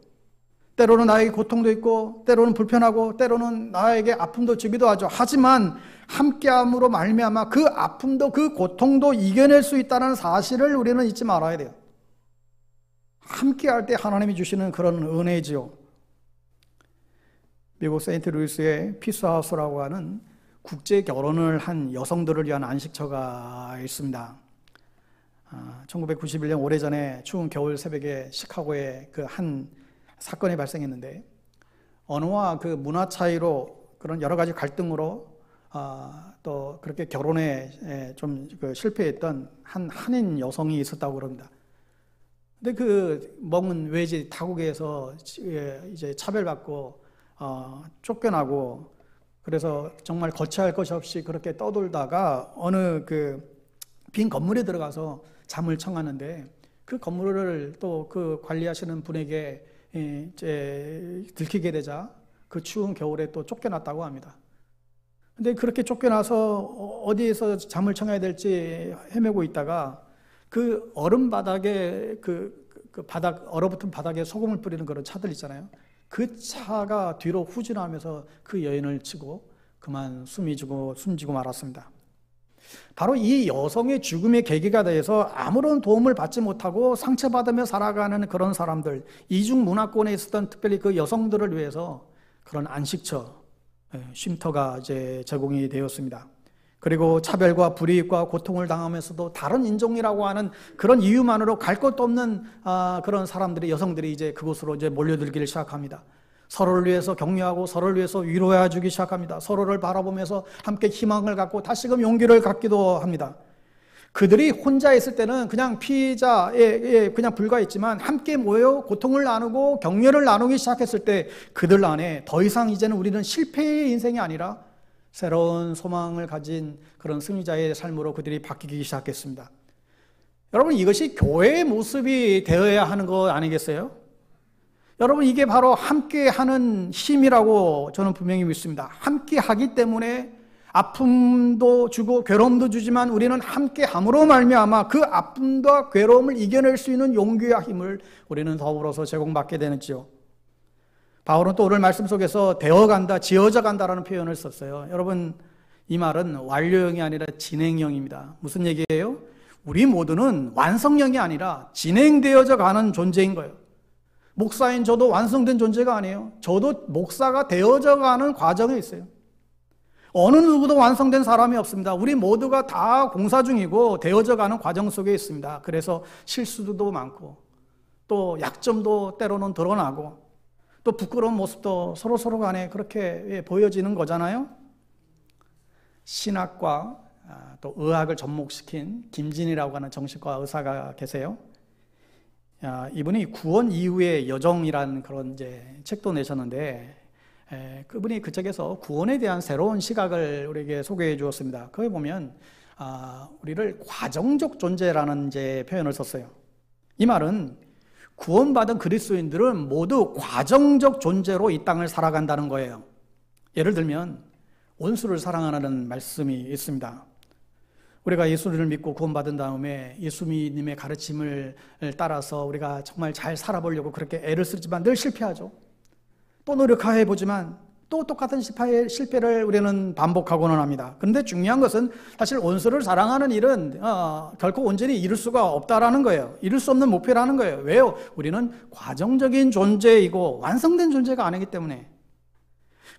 A: 때로는 나에게 고통도 있고, 때로는 불편하고, 때로는 나에게 아픔도 주기도 하죠. 하지만 함께함으로 말미암아 그 아픔도 그 고통도 이겨낼 수 있다는 사실을 우리는 잊지 말아야 돼요. 함께할 때 하나님이 주시는 그런 은혜지요. 미국 세인트루이스의 피스하우스라고 하는 국제 결혼을 한 여성들을 위한 안식처가 있습니다. 1991년 오래전에 추운 겨울 새벽에 시카고에 그 한 사건이 발생했는데, 언어와 그 문화 차이로 그런 여러 가지 갈등으로 또 그렇게 결혼에 좀 실패했던 한 한인 여성이 있었다고 그럽니다. 근데 그 먼 외지 타국에서 이제 차별받고 쫓겨나고, 그래서 정말 거처할 것이 없이 그렇게 떠돌다가 어느 그 빈 건물에 들어가서 잠을 청하는데, 그 건물을 또 그 관리하시는 분에게 이제 들키게 되자 그 추운 겨울에 또 쫓겨났다고 합니다. 근데 그렇게 쫓겨나서 어디에서 잠을 청해야 될지 헤매고 있다가 그 얼음 바닥에 그 바닥, 얼어붙은 바닥에 소금을 뿌리는 그런 차들 있잖아요. 그 차가 뒤로 후진하면서 그 여인을 치고 그만 숨지고 말았습니다. 바로 이 여성의 죽음의 계기가 돼서 아무런 도움을 받지 못하고 상처받으며 살아가는 그런 사람들, 이중 문화권에 있었던 특별히 그 여성들을 위해서 그런 안식처, 쉼터가 이제 제공이 되었습니다. 그리고 차별과 불이익과 고통을 당하면서도 다른 인종이라고 하는 그런 이유만으로 갈 곳도 없는 그런 사람들이, 여성들이 이제 그곳으로 이제 몰려들기를 시작합니다. 서로를 위해서 격려하고 서로를 위해서 위로해 주기 시작합니다. 서로를 바라보면서 함께 희망을 갖고 다시금 용기를 갖기도 합니다. 그들이 혼자 있을 때는 그냥 피해자에 그냥 불과했지만 함께 모여 고통을 나누고 격려를 나누기 시작했을 때 그들 안에 더 이상 이제는 우리는 실패의 인생이 아니라 새로운 소망을 가진 그런 승리자의 삶으로 그들이 바뀌기 시작했습니다. 여러분, 이것이 교회의 모습이 되어야 하는 거 아니겠어요? 여러분, 이게 바로 함께하는 힘이라고 저는 분명히 믿습니다. 함께하기 때문에 아픔도 주고 괴로움도 주지만 우리는 함께함으로 말미암아 그 아픔과 괴로움을 이겨낼 수 있는 용기와 힘을 우리는 더불어서 제공받게 되는지요. 바울은 또 오늘 말씀 속에서 되어간다, 지어져 간다라는 표현을 썼어요. 여러분, 이 말은 완료형이 아니라 진행형입니다. 무슨 얘기예요? 우리 모두는 완성형이 아니라 진행되어져 가는 존재인 거예요. 목사인 저도 완성된 존재가 아니에요. 저도 목사가 되어져 가는 과정에 있어요. 어느 누구도 완성된 사람이 없습니다. 우리 모두가 다 공사 중이고 되어져 가는 과정 속에 있습니다. 그래서 실수도 많고 또 약점도 때로는 드러나고 또 부끄러운 모습도 서로 간에 그렇게 보여지는 거잖아요. 신학과 또 의학을 접목시킨 김진이라고 하는 정신과 의사가 계세요. 이분이 구원 이후의 여정이라는 그런 이제 책도 내셨는데, 그분이 그 책에서 구원에 대한 새로운 시각을 우리에게 소개해 주었습니다. 거기 보면 우리를 과정적 존재라는 이제 표현을 썼어요. 이 말은 구원받은 그리스도인들은 모두 과정적 존재로 이 땅을 살아간다는 거예요. 예를 들면 원수를 사랑하라는 말씀이 있습니다. 우리가 예수를 믿고 구원받은 다음에 예수님의 가르침을 따라서 우리가 정말 잘 살아보려고 그렇게 애를 쓰지만 늘 실패하죠. 또 노력해보지만 또 똑같은 실패를 우리는 반복하고는 합니다. 그런데 중요한 것은 사실 원수를 사랑하는 일은 결코 온전히 이룰 수가 없다라는 거예요. 이룰 수 없는 목표라는 거예요. 왜요? 우리는 과정적인 존재이고 완성된 존재가 아니기 때문에.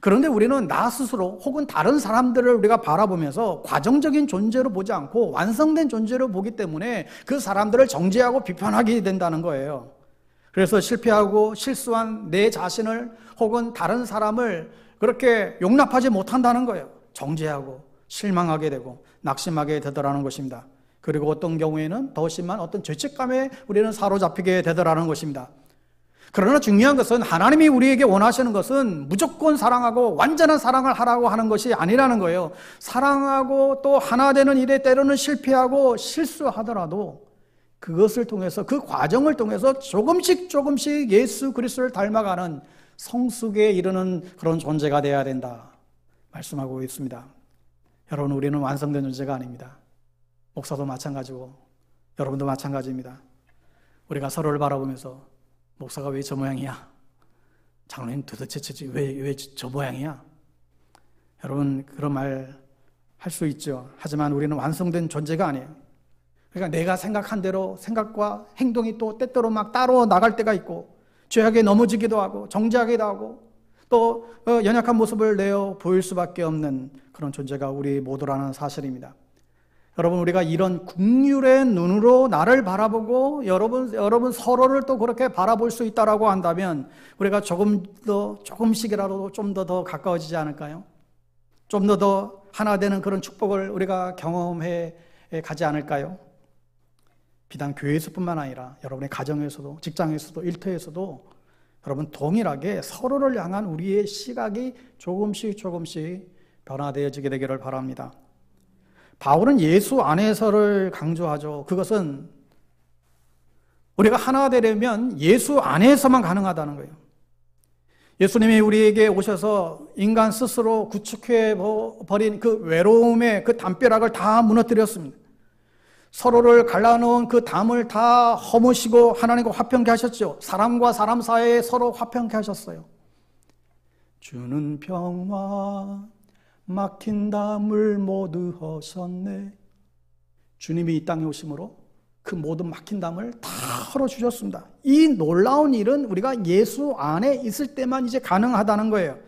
A: 그런데 우리는 나 스스로 혹은 다른 사람들을 우리가 바라보면서 과정적인 존재로 보지 않고 완성된 존재로 보기 때문에 그 사람들을 정죄하고 비판하게 된다는 거예요. 그래서 실패하고 실수한 내 자신을 혹은 다른 사람을 그렇게 용납하지 못한다는 거예요. 정죄하고 실망하게 되고 낙심하게 되더라는 것입니다. 그리고 어떤 경우에는 더 심한 어떤 죄책감에 우리는 사로잡히게 되더라는 것입니다. 그러나 중요한 것은 하나님이 우리에게 원하시는 것은 무조건 사랑하고 완전한 사랑을 하라고 하는 것이 아니라는 거예요. 사랑하고 또 하나 되는 일에 때로는 실패하고 실수하더라도 그것을 통해서, 그 과정을 통해서 조금씩 예수 그리스도를 닮아가는 성숙에 이르는 그런 존재가 되어야 된다 말씀하고 있습니다. 여러분, 우리는 완성된 존재가 아닙니다. 목사도 마찬가지고 여러분도 마찬가지입니다. 우리가 서로를 바라보면서 목사가 왜 저 모양이야? 장로님 도대체 왜 저 모양이야? 여러분, 그런 말 할 수 있죠. 하지만 우리는 완성된 존재가 아니에요. 그러니까 내가 생각한 대로 생각과 행동이 또 때때로 막 따로 나갈 때가 있고, 죄악에 넘어지기도 하고 정죄하기도 하고 또 연약한 모습을 내어 보일 수밖에 없는 그런 존재가 우리 모두라는 사실입니다. 여러분, 우리가 이런 긍휼의 눈으로 나를 바라보고 여러분 서로를 또 그렇게 바라볼 수 있다라고 한다면 우리가 조금씩이라도 좀 더 가까워지지 않을까요? 좀 더 하나 되는 그런 축복을 우리가 경험해 가지 않을까요? 비단 교회에서뿐만 아니라 여러분의 가정에서도, 직장에서도, 일터에서도 여러분 동일하게 서로를 향한 우리의 시각이 조금씩 변화되어지게 되기를 바랍니다. 바울은 예수 안에서를 강조하죠. 그것은 우리가 하나 되려면 예수 안에서만 가능하다는 거예요. 예수님이 우리에게 오셔서 인간 스스로 구축해 버린 그 외로움의 그 담벼락을 다 무너뜨렸습니다. 서로를 갈라놓은 그 담을 다 허무시고 하나님과 화평케 하셨죠. 사람과 사람 사이에 서로 화평케 하셨어요. 주는 평화 막힌 담을 모두 허셨네. 주님이 이 땅에 오심으로 그 모든 막힌 담을 다 헐어주셨습니다. 이 놀라운 일은 우리가 예수 안에 있을 때만 이제 가능하다는 거예요.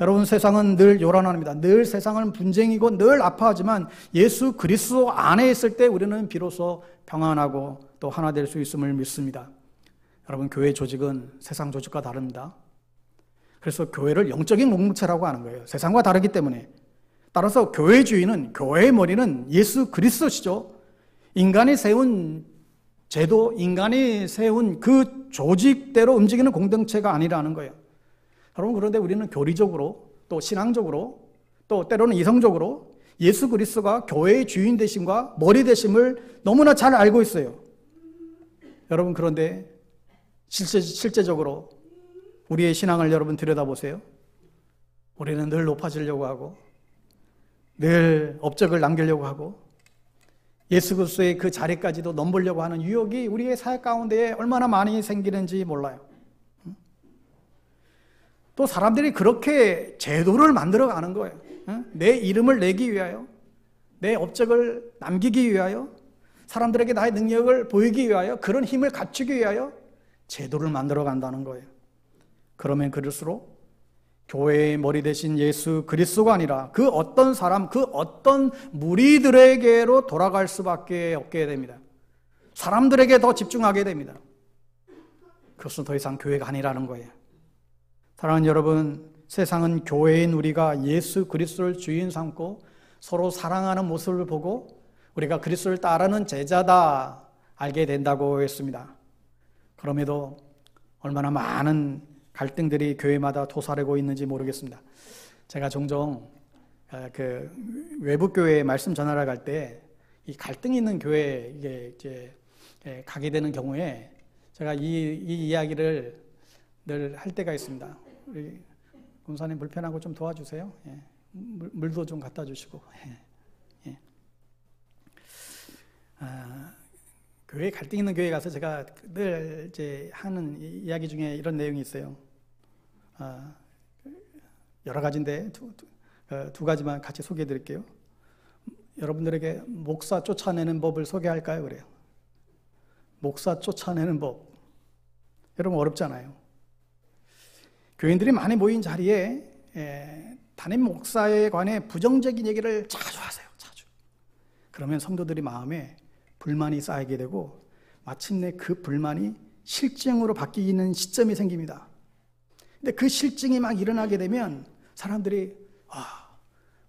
A: 여러분, 세상은 늘 요란합니다. 늘 세상은 분쟁이고 늘 아파하지만 예수 그리스도 안에 있을 때 우리는 비로소 평안하고 또 하나 될 수 있음을 믿습니다. 여러분, 교회 조직은 세상 조직과 다릅니다. 그래서 교회를 영적인 공동체라고 하는 거예요. 세상과 다르기 때문에. 따라서 교회 주인은, 교회의 머리는 예수 그리스도시죠. 인간이 세운 제도, 인간이 세운 그 조직대로 움직이는 공동체가 아니라는 거예요. 여러분, 그런데 우리는 교리적으로 또 신앙적으로 또 때로는 이성적으로 예수 그리스도가 교회의 주인 되심과 머리 되심을 너무나 잘 알고 있어요. 여러분, 그런데 실제적으로 우리의 신앙을 여러분 들여다보세요. 우리는 늘 높아지려고 하고 늘 업적을 남기려고 하고 예수 그리스도의 그 자리까지도 넘보려고 하는 유혹이 우리의 사회 가운데에 얼마나 많이 생기는지 몰라요. 또 사람들이 그렇게 제도를 만들어 가는 거예요. 내 이름을 내기 위하여, 내 업적을 남기기 위하여, 사람들에게 나의 능력을 보이기 위하여, 그런 힘을 갖추기 위하여 제도를 만들어 간다는 거예요. 그러면 그럴수록 교회의 머리 대신 예수 그리스도가 아니라 그 어떤 사람, 그 어떤 무리들에게로 돌아갈 수밖에 없게 됩니다. 사람들에게 더 집중하게 됩니다. 그것은 더 이상 교회가 아니라는 거예요. 사랑하는 여러분, 세상은 교회인 우리가 예수 그리스도를 주인 삼고 서로 사랑하는 모습을 보고 우리가 그리스도를 따르는 제자다 알게 된다고 했습니다. 그럼에도 얼마나 많은 갈등들이 교회마다 도사리고 있는지 모르겠습니다. 제가 종종 그 외부 교회에 말씀 전하러 갈 때 이 갈등이 있는 교회에 이제 가게 되는 경우에 제가 이 이야기를 늘 할 때가 있습니다. 우리 군사님 불편하고 좀 도와주세요. 예. 물도 좀 갖다 주시고. 예. 교회 갈등 있는 교회 가서 제가 늘 이제 하는 이야기 중에 이런 내용이 있어요. 여러 가지인데 두 가지만 같이 소개해 드릴게요. 여러분들에게 목사 쫓아내는 법을 소개할까요? 그래요. 목사 쫓아내는 법. 여러분, 어렵잖아요. 교인들이 많이 모인 자리에 담임 목사에 관해 부정적인 얘기를 자주 하세요. 자주. 그러면 성도들이 마음에 불만이 쌓이게 되고 마침내 그 불만이 실증으로 바뀌는 시점이 생깁니다. 근데 그 실증이 막 일어나게 되면 사람들이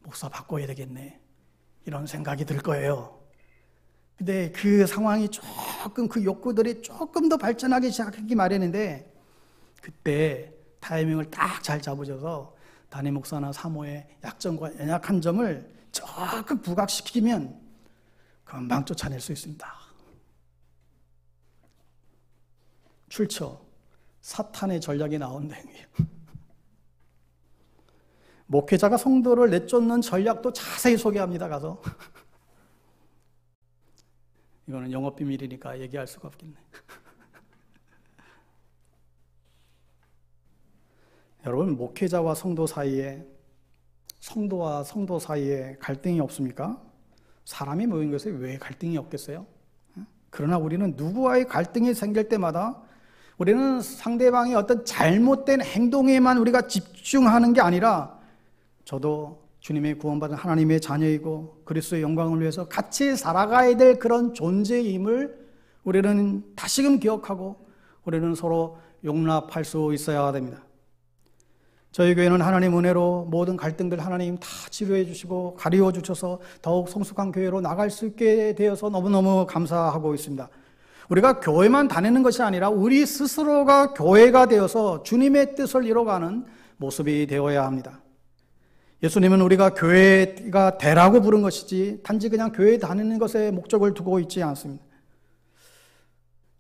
A: 목사 바꿔야 되겠네 이런 생각이 들 거예요. 근데 그 상황이 조금, 그 욕구들이 조금 더 발전하기 시작하기 마련인데, 그때 타이밍을 딱 잘 잡으셔서 담임 목사나 사모의 약점과 연약한 점을 조금 부각시키면 금방 쫓아낼 수 있습니다. 출처, 사탄의 전략이 나온 내용이에요. 목회자가 성도를 내쫓는 전략도 자세히 소개합니다. 가서 이거는 영업 비밀이니까 얘기할 수가 없겠네. 여러분, 목회자와 성도 사이에, 성도와 성도 사이에 갈등이 없습니까? 사람이 모인 것에 왜 갈등이 없겠어요? 그러나 우리는 누구와의 갈등이 생길 때마다 우리는 상대방의 어떤 잘못된 행동에만 우리가 집중하는 게 아니라, 저도 주님의 구원받은 하나님의 자녀이고 그리스도의 영광을 위해서 같이 살아가야 될 그런 존재임을 우리는 다시금 기억하고 우리는 서로 용납할 수 있어야 됩니다. 저희 교회는 하나님 은혜로 모든 갈등들 하나님 다 치료해 주시고 가리워 주셔서 더욱 성숙한 교회로 나갈 수 있게 되어서 너무너무 감사하고 있습니다. 우리가 교회만 다니는 것이 아니라 우리 스스로가 교회가 되어서 주님의 뜻을 이뤄가는 모습이 되어야 합니다. 예수님은 우리가 교회가 되라고 부른 것이지 단지 그냥 교회 다니는 것에 목적을 두고 있지 않습니다.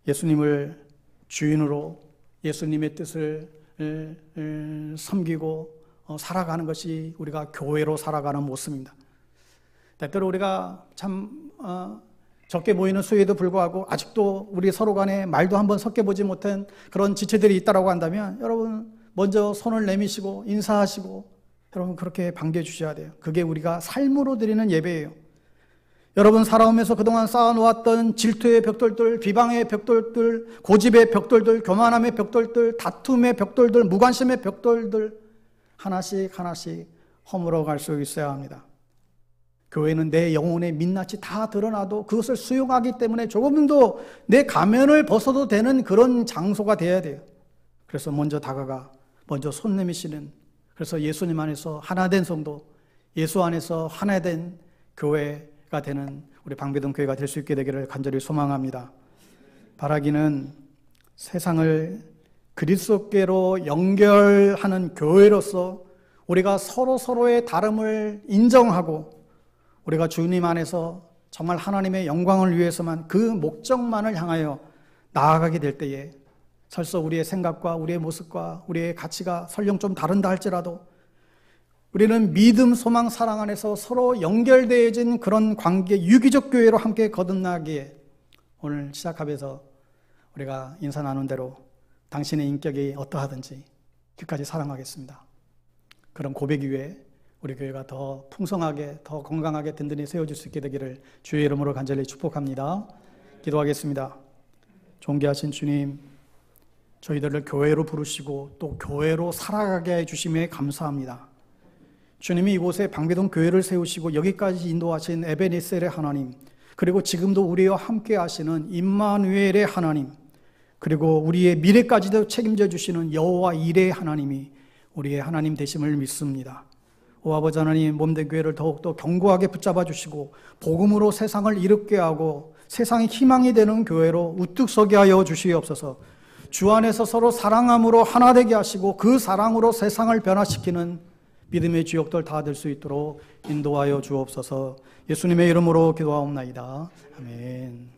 A: 예수님을 주인으로 예수님의 뜻을 섬기고 살아가는 것이 우리가 교회로 살아가는 모습입니다. 때때로 우리가 참 적게 모이는 수요에도 불구하고 아직도 우리 서로 간에 말도 한번 섞여보지 못한 그런 지체들이 있다고 한다면, 여러분 먼저 손을 내미시고 인사하시고 여러분 그렇게 반겨 주셔야 돼요. 그게 우리가 삶으로 드리는 예배예요. 여러분 살아오면서 그동안 쌓아놓았던 질투의 벽돌들, 비방의 벽돌들, 고집의 벽돌들, 교만함의 벽돌들, 다툼의 벽돌들, 무관심의 벽돌들 하나씩 하나씩 허물어 갈 수 있어야 합니다. 교회는 내 영혼의 민낯이 다 드러나도 그것을 수용하기 때문에 조금도 내 가면을 벗어도 되는 그런 장소가 되어야 돼요. 그래서 먼저 다가가 먼저 손 내미시는, 그래서 예수님 안에서 하나된 성도, 예수 안에서 하나된 교회가 되는 우리 방배동 교회가 될 수 있게 되기를 간절히 소망합니다. 바라기는 세상을 그리스도께로 연결하는 교회로서 우리가 서로의 다름을 인정하고 우리가 주님 안에서 정말 하나님의 영광을 위해서만 그 목적만을 향하여 나아가게 될 때에 설사 우리의 생각과 우리의 모습과 우리의 가치가 설령 좀 다른다 할지라도 우리는 믿음, 소망, 사랑 안에서 서로 연결되어진 그런 관계, 유기적 교회로 함께 거듭나기에 오늘 시작하면서 우리가 인사 나눈 대로 당신의 인격이 어떠하든지 끝까지 사랑하겠습니다. 그런 고백 위에 우리 교회가 더 풍성하게, 더 건강하게 든든히 세워질 수 있게 되기를 주의 이름으로 간절히 축복합니다. 기도하겠습니다. 존귀하신 주님, 저희들을 교회로 부르시고 또 교회로 살아가게 해주심에 감사합니다. 주님이 이곳에 방배동 교회를 세우시고 여기까지 인도하신 에베네셀의 하나님, 그리고 지금도 우리와 함께 하시는 임마누엘의 하나님, 그리고 우리의 미래까지도 책임져 주시는 여호와 이레의 하나님이 우리의 하나님 되심을 믿습니다. 오 아버지 하나님, 몸된 교회를 더욱더 견고하게 붙잡아 주시고 복음으로 세상을 이롭게 하고 세상의 희망이 되는 교회로 우뚝 서게 하여 주시옵소서. 주 안에서 서로 사랑함으로 하나 되게 하시고 그 사랑으로 세상을 변화시키는 믿음의 주역들 다 될 수 있도록 인도하여 주옵소서. 예수님의 이름으로 기도하옵나이다. 아멘.